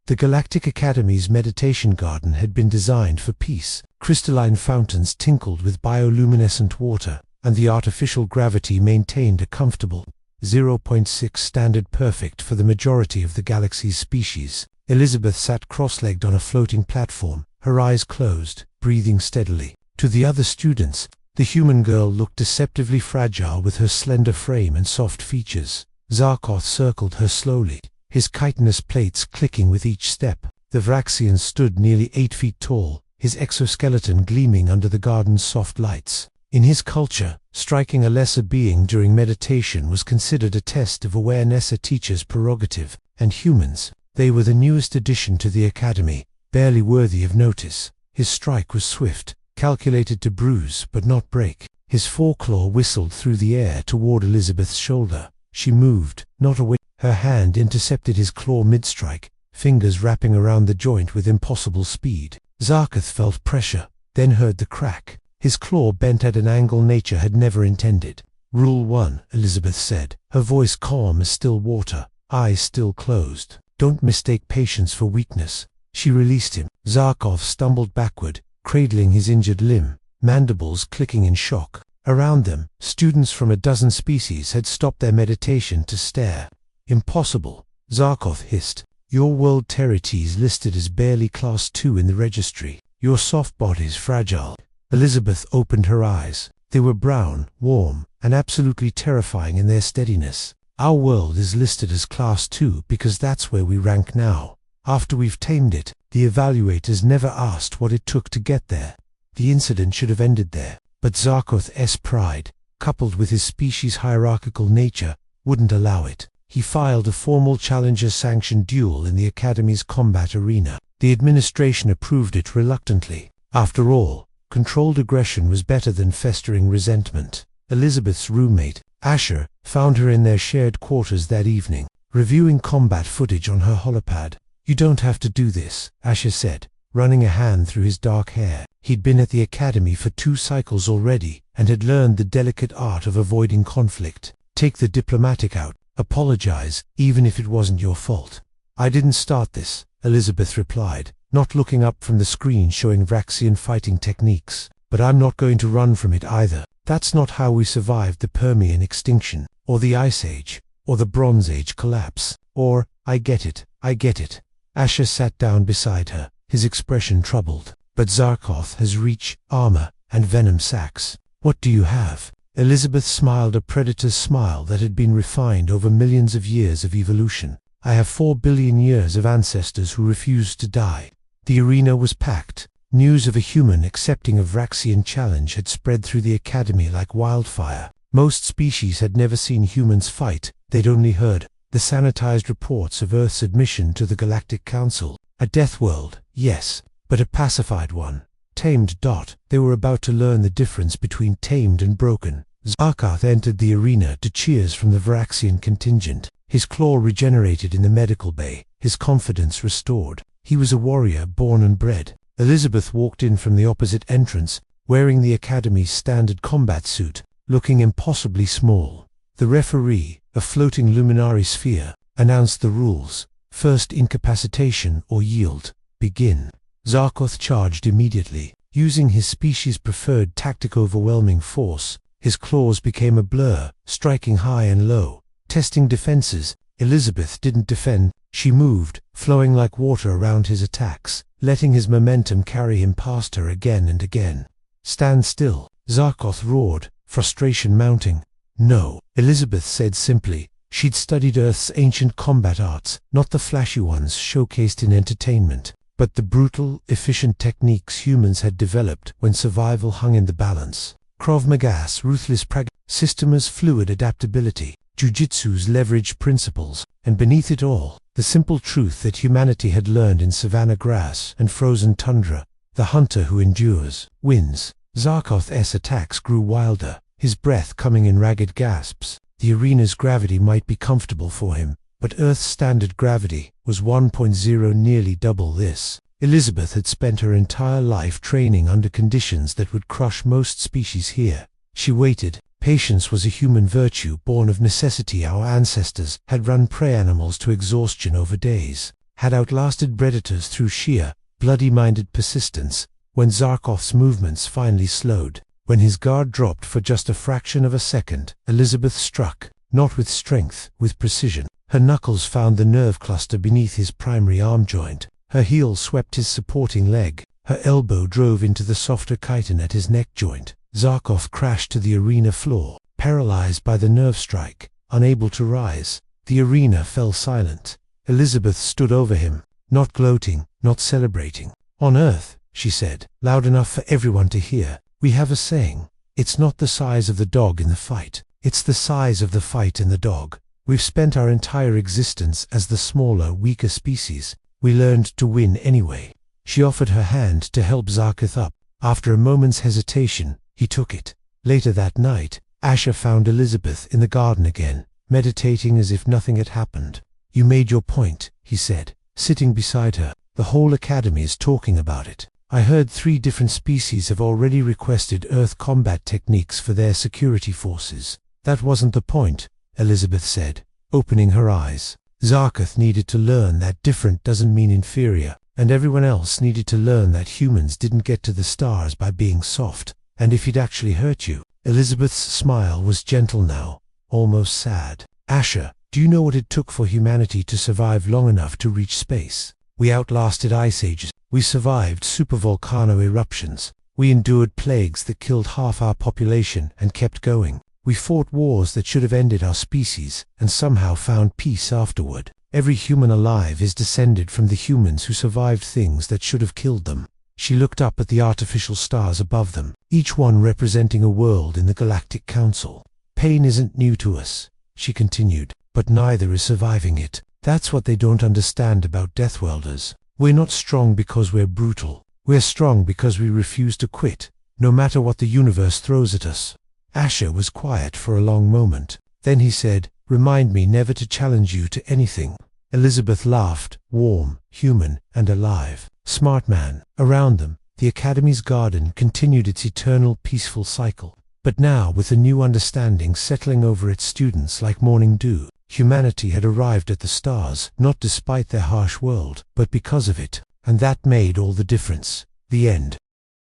The Galactic Academy's meditation garden had been designed for peace. Crystalline fountains tinkled with bioluminescent water, and the artificial gravity maintained a comfortable 0.6 standard, perfect for the majority of the galaxy's species. Elizabeth sat cross-legged on a floating platform, her eyes closed, breathing steadily. To the other students, the human girl looked deceptively fragile with her slender frame and soft features. Zarkoth circled her slowly, his chitinous plates clicking with each step. The Vraxian stood nearly 8 feet tall, his exoskeleton gleaming under the garden's soft lights. In his culture, striking a lesser being during meditation was considered a test of awareness, a teacher's prerogative, and humans, they were the newest addition to the academy, barely worthy of notice. His strike was swift, calculated to bruise but not break. His foreclaw whistled through the air toward Elizabeth's shoulder. She moved, not away. Her hand intercepted his claw mid-strike, fingers wrapping around the joint with impossible speed. Zarkoth felt pressure, then heard the crack. His claw bent at an angle nature had never intended. "Rule 1, Elizabeth said, her voice calm as still water, eyes still closed. "Don't mistake patience for weakness." She released him. Zarkoth stumbled backward, cradling his injured limb, mandibles clicking in shock. Around them, students from a dozen species had stopped their meditation to stare. "Impossible," Zarkoth hissed. "Your world territies listed as barely Class 2 in the registry. Your soft body's fragile." Elizabeth opened her eyes. They were brown, warm, and absolutely terrifying in their steadiness. "Our world is listed as Class 2 because that's where we rank now. After we've tamed it, the evaluators never asked what it took to get there. The incident should have ended there. But Zarkoth's pride, coupled with his species' hierarchical nature, wouldn't allow it. He filed a formal challenger-sanctioned duel in the Academy's combat arena. The administration approved it reluctantly. After all, controlled aggression was better than festering resentment. Elizabeth's roommate, Asher, found her in their shared quarters that evening, reviewing combat footage on her holopad. "You don't have to do this," Asher said, running a hand through his dark hair. He'd been at the Academy for 2 cycles already, and had learned the delicate art of avoiding conflict. "Take the diplomatic out. Apologize, even if it wasn't your fault." "I didn't start this," Elizabeth replied, not looking up from the screen showing Vraxian fighting techniques. "But I'm not going to run from it either. That's not how we survived the Permian extinction, or the Ice Age, or the Bronze Age collapse, or, I get it. Asher sat down beside her, his expression troubled. "But Zarkoth has reach, armor, and venom sacs. What do you have?" Elizabeth smiled, a predator's smile that had been refined over millions of years of evolution. "I have 4 billion years of ancestors who refused to die." The arena was packed. News of a human accepting a Vraxian challenge had spread through the Academy like wildfire. Most species had never seen humans fight, they'd only heard the sanitized reports of Earth's admission to the Galactic Council. A Deathworld, yes, but a pacified one. Tamed. They were about to learn the difference between tamed and broken. Zarkoth entered the arena to cheers from the Vraxian contingent. His claw regenerated in the medical bay, his confidence restored. He was a warrior born and bred. Elizabeth walked in from the opposite entrance, wearing the Academy's standard combat suit, looking impossibly small. The referee, a floating luminary sphere, announced the rules. "First incapacitation or yield. Begin." Zarkoth charged immediately. Using his species-preferred tactic overwhelming force, his claws became a blur, striking high and low, testing defenses. Elizabeth didn't defend, she moved, flowing like water around his attacks, letting his momentum carry him past her again and again. "Stand still," Zarkoth roared, frustration mounting. "No," Elizabeth said simply. She'd studied Earth's ancient combat arts, not the flashy ones showcased in entertainment, but the brutal, efficient techniques humans had developed when survival hung in the balance. Krav Maga's ruthless Systema's fluid adaptability, Jiu-Jitsu's leveraged principles, and beneath it all, the simple truth that humanity had learned in savanna grass and frozen tundra: the hunter who endures, wins. Zarkoth's attacks grew wilder, his breath coming in ragged gasps. The arena's gravity might be comfortable for him, but Earth's standard gravity was 1.0, nearly double this. Elizabeth had spent her entire life training under conditions that would crush most species here. She waited. Patience was a human virtue born of necessity. Our ancestors had run prey animals to exhaustion over days. had outlasted predators through sheer, bloody-minded persistence. When Zarkov's movements finally slowed, when his guard dropped for just a fraction of a second, Elizabeth struck, not with strength, with precision. Her knuckles found the nerve cluster beneath his primary arm joint. Her heel swept his supporting leg. Her elbow drove into the softer chitin at his neck joint. Zarkov crashed to the arena floor, paralyzed by the nerve strike, unable to rise. The arena fell silent. Elizabeth stood over him, not gloating, not celebrating. "On Earth," she said, loud enough for everyone to hear, "we have a saying. It's not the size of the dog in the fight. It's the size of the fight in the dog. We've spent our entire existence as the smaller, weaker species. We learned to win anyway." She offered her hand to help Zarkov up. After a moment's hesitation, he took it. Later that night, Asher found Elizabeth in the garden again, meditating as if nothing had happened. "You made your point," he said, sitting beside her. "The whole academy is talking about it. I heard 3 different species have already requested Earth combat techniques for their security forces." "That wasn't the point," Elizabeth said, opening her eyes. "Zarkov needed to learn that different doesn't mean inferior, and everyone else needed to learn that humans didn't get to the stars by being soft, and if he'd actually hurt you." Elizabeth's smile was gentle now, almost sad. "Asher, do you know what it took for humanity to survive long enough to reach space? We outlasted ice ages. We survived supervolcano eruptions. We endured plagues that killed half our population and kept going. We fought wars that should have ended our species, and somehow found peace afterward. Every human alive is descended from the humans who survived things that should have killed them." She looked up at the artificial stars above them, each one representing a world in the Galactic Council. "Pain isn't new to us," she continued, "but neither is surviving it. That's what they don't understand about Deathworlders. We're not strong because we're brutal. We're strong because we refuse to quit, no matter what the universe throws at us." Asher was quiet for a long moment. Then he said, "Remind me never to challenge you to anything." Elizabeth laughed, warm, human, and alive. "Smart man." Around them, the Academy's garden continued its eternal peaceful cycle. But now, with a new understanding settling over its students like morning dew, humanity had arrived at the stars, not despite their harsh world, but because of it. And that made all the difference. The end.